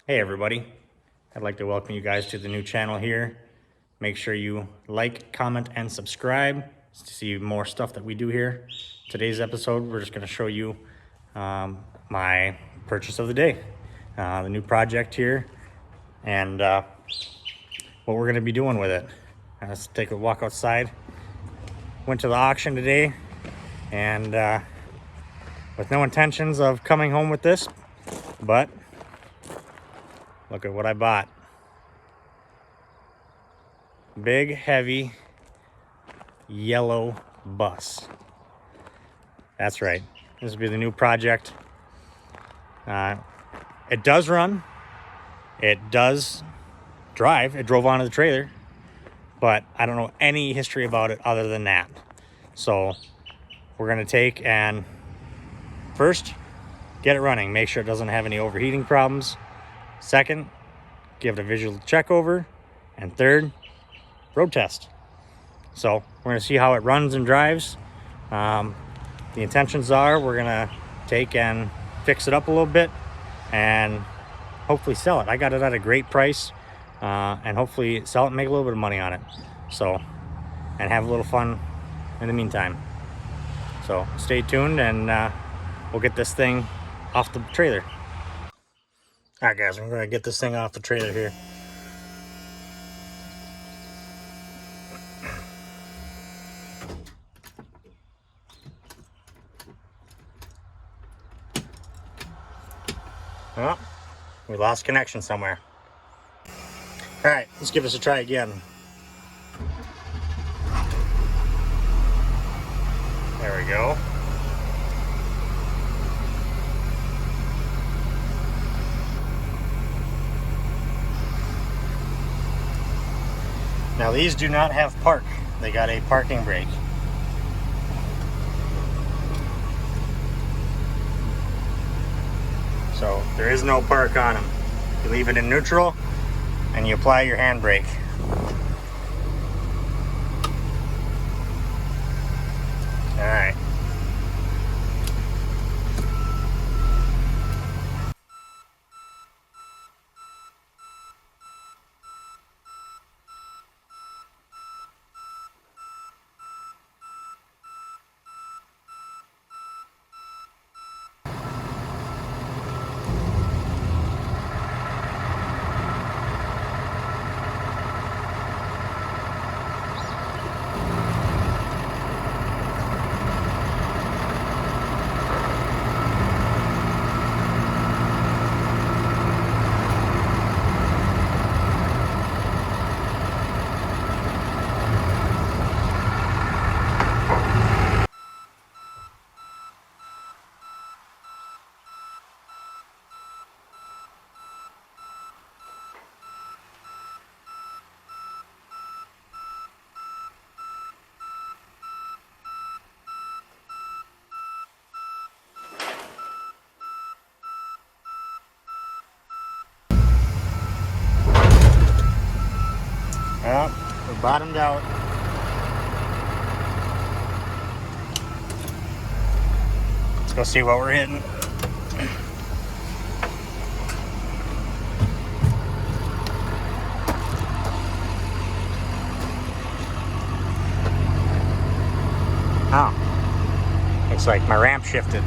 Hey everybody, I'd like to welcome you guys to the new channel here. Make sure you like, comment, and subscribe to see more stuff that we do here. Today's episode, we're just going to show you my purchase of the day, the new project here, and what we're going to be doing with it. Let's take a walk outside. Went to the auction today, and with no intentions of coming home with this, but look at what I bought. Big, heavy, yellow bus. That's right. This will be the new project. It does run. It does drive. It drove onto the trailer. But I don't know any history about it other than that. So we're going to take and first, get it running. Make sure it doesn't have any overheating problems. Second, give it a visual check over. And third, road test. So we're going to see how it runs and drives. The intentions are we're going to take and fix it up a little bit and hopefully sell it. I got it at a great price, and hopefully sell it and make a little bit of money on it. So, and have a little fun in the meantime. So stay tuned, and we'll get this thing off the trailer. All right, guys, we're going to get this thing off the trailer here. Oh, we lost connection somewhere. All right, let's give this a try again. There we go. Now these do not have park. They got a parking brake. So there is no park on them. You leave it in neutral and you apply your handbrake. All right. Well, we're bottomed out. Let's go see what we're hitting. Oh, looks like my ramp shifted.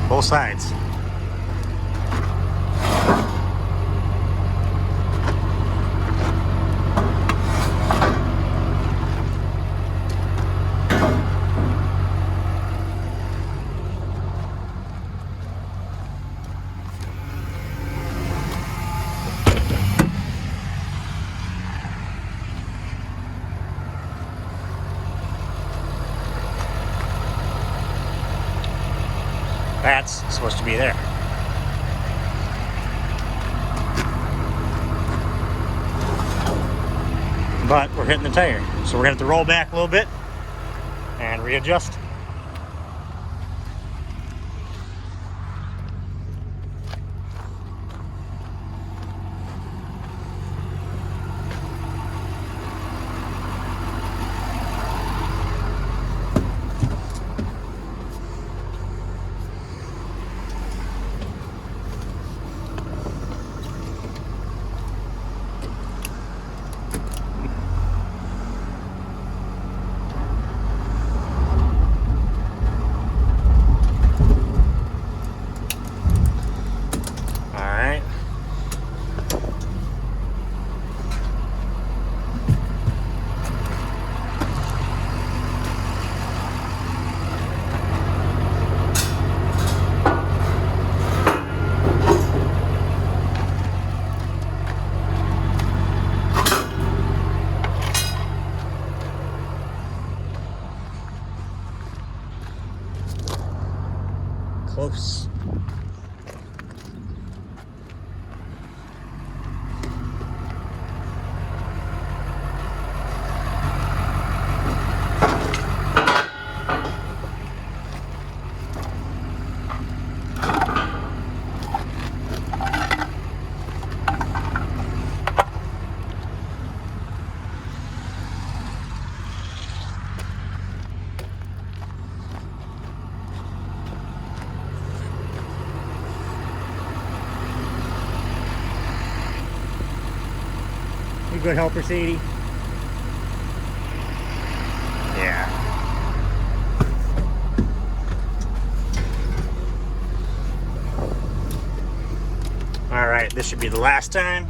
Both sides. That's supposed to be there. But we're hitting the tire. So we're gonna have to roll back a little bit and readjust. close. You good helper, Sadie? Yeah. All right, this should be the last time.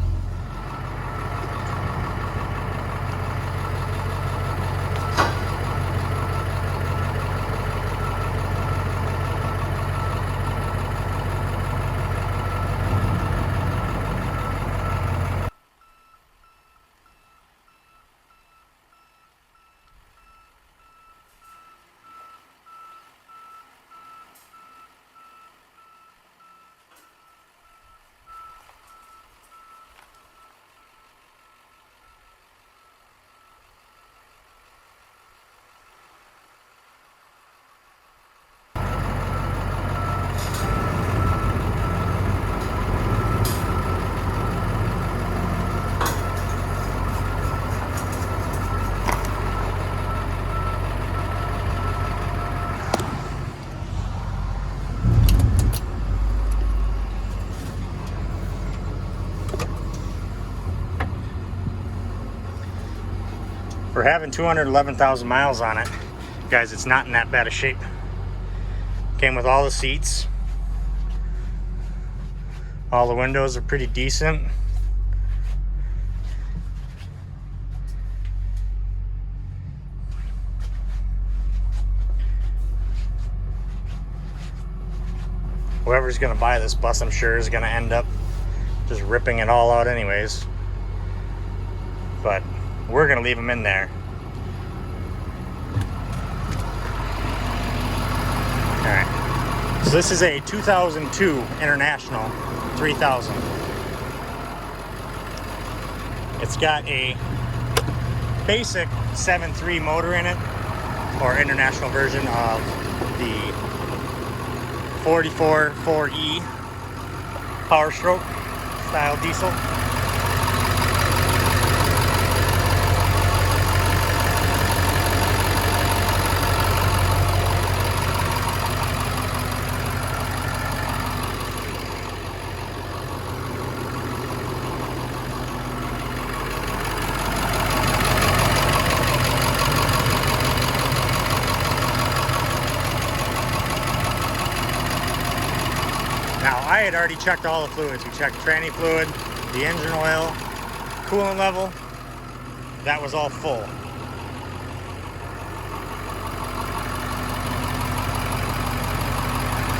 For having 211,000 miles on it, guys, it's not in that bad of shape. Came with all the seats. All the windows are pretty decent. Whoever's gonna buy this bus, I'm sure, is gonna end up just ripping it all out anyways. But we're gonna leave them in there. All right, so this is a 2002 International 3000. It's got a basic 7.3 motor in it, or international version of the 44 4E Power Stroke style diesel. Now, I had already checked all the fluids. We checked tranny fluid, the engine oil, coolant level. That was all full.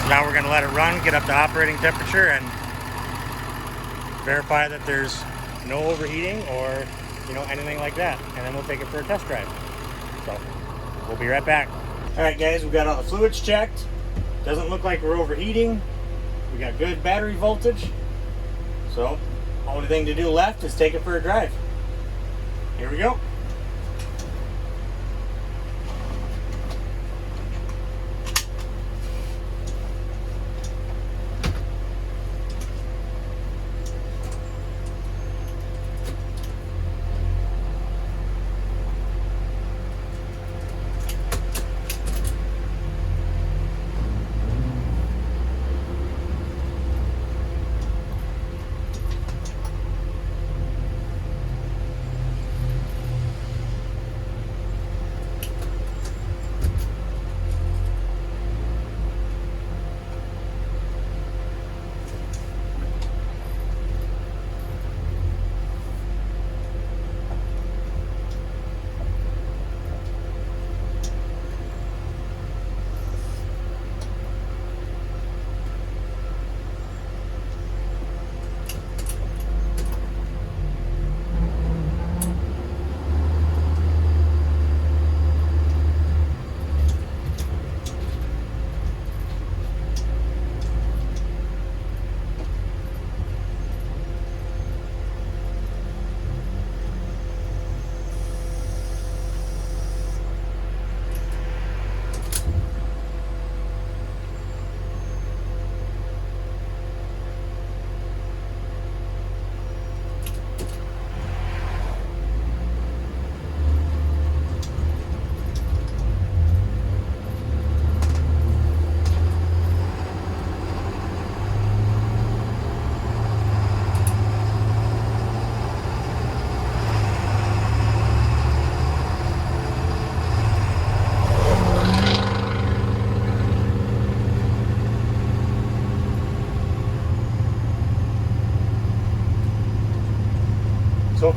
So now we're going to let it run, get up to operating temperature, and verify that there's no overheating or, anything like that. And then we'll take it for a test drive. So, we'll be right back. All right, guys, we got all the fluids checked. Doesn't look like we're overheating. We got good battery voltage, so only thing to do left is take it for a drive. Here we go.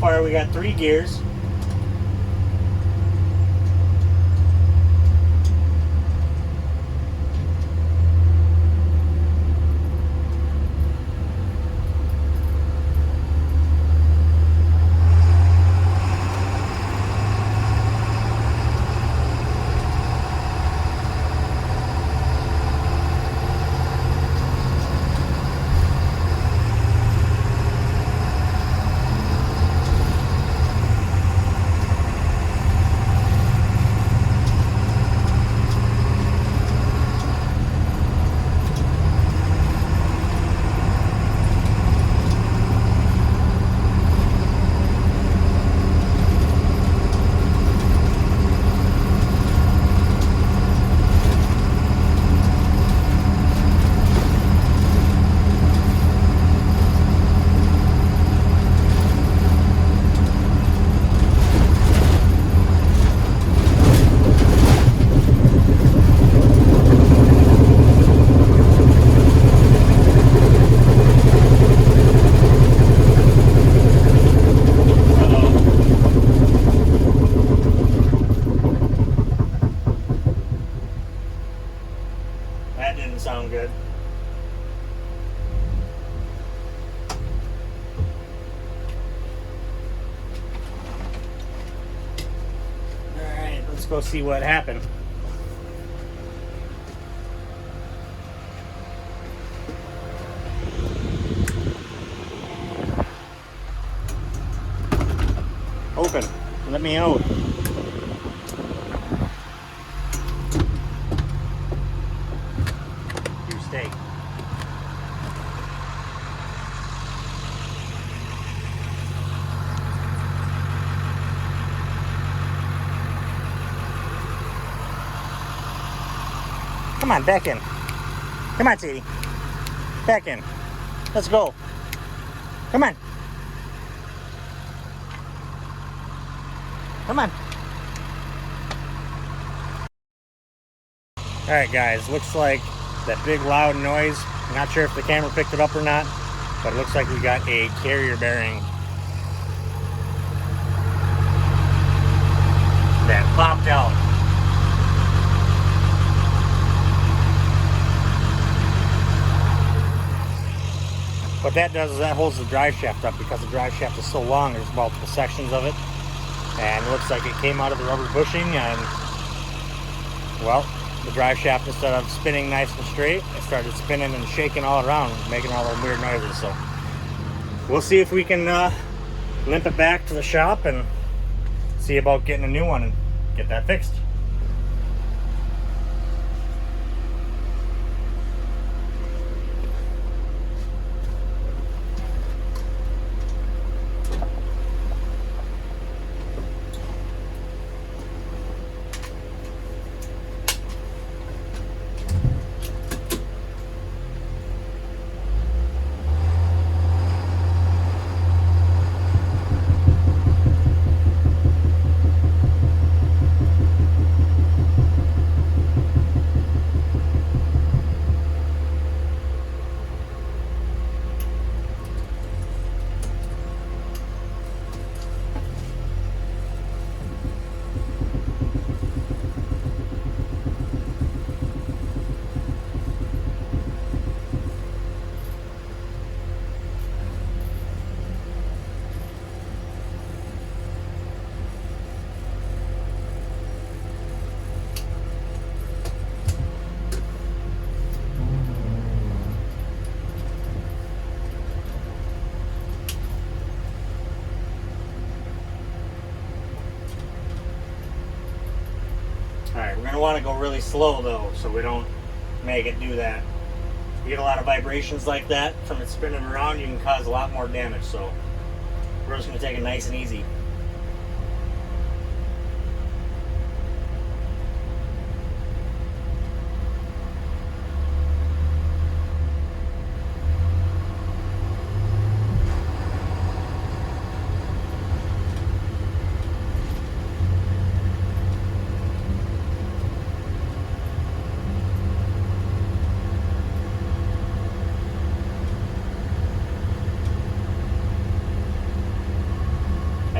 far we got 3 gears. That didn't sound good. Alright, let's go see what happened. Open. Let me out. You stay. Come on, back in. Come on, Sadie. Back in. Let's go. Come on. Come on. Alright guys, looks like that big loud noise, I'm not sure if the camera picked it up or not, but it looks like we got a carrier bearing that popped out. What that does is that holds the drive shaft up because the drive shaft is so long, there's multiple sections of it. And it looks like it came out of the rubber bushing and, well, the drive shaft, instead of spinning nice and straight, it started spinning and shaking all around, making all those weird noises. So we'll see if we can limp it back to the shop and see about getting a new one and get that fixed. Alright, we're going to want to go really slow though, so we don't make it do that. If you get a lot of vibrations like that from it spinning around, you can cause a lot more damage, so we're just going to take it nice and easy.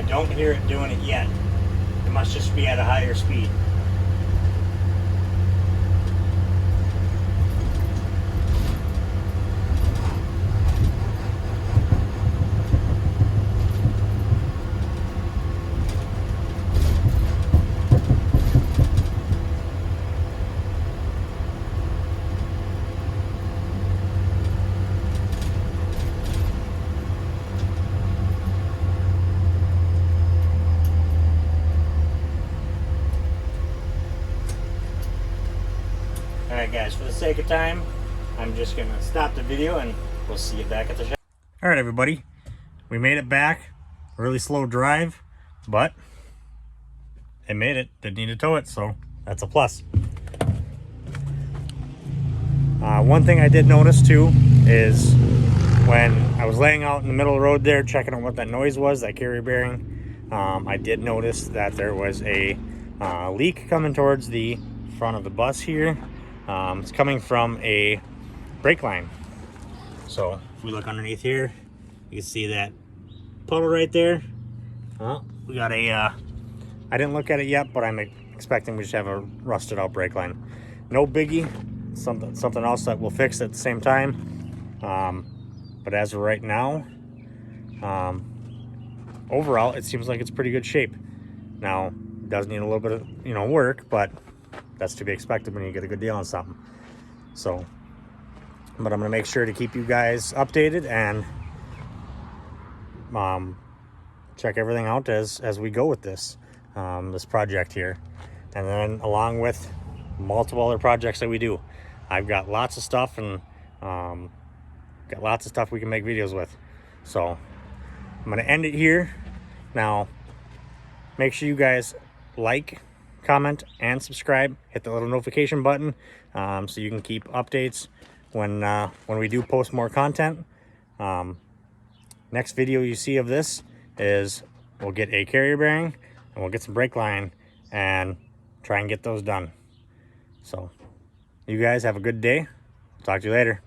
don't hear it doing it yet. It must just be at a higher speed. Alright guys, for the sake of time, I'm just going to stop the video and we'll see you back at the shop. Alright everybody, we made it back. Really slow drive, but it made it. Didn't need to tow it, so that's a plus. One thing I did notice too is when I was laying out in the middle of the road there checking out what that noise was, that carrier bearing, I did notice that there was a leak coming towards the front of the bus here. It's coming from a brake line. So if we look underneath here, you can see that puddle right there. Well, we got a I didn't look at it yet, but I'm expecting we just have a rusted out brake line. No biggie, something else that we'll fix at the same time. But as of right now, overall it seems like it's pretty good shape. Now it does need a little bit of work, but that's to be expected when you get a good deal on something. So, but I'm gonna make sure to keep you guys updated and check everything out as we go with this this project here, and then along with multiple other projects that we do. I've got lots of stuff, and got lots of stuff we can make videos with. So I'm gonna end it here. Now make sure you guys like, comment, and subscribe. Hit the little notification button so you can keep updates when we do post more content. Next video you see of this is we'll get a carrier bearing and we'll get some brake line and try and get those done. So you guys have a good day. Talk to you later.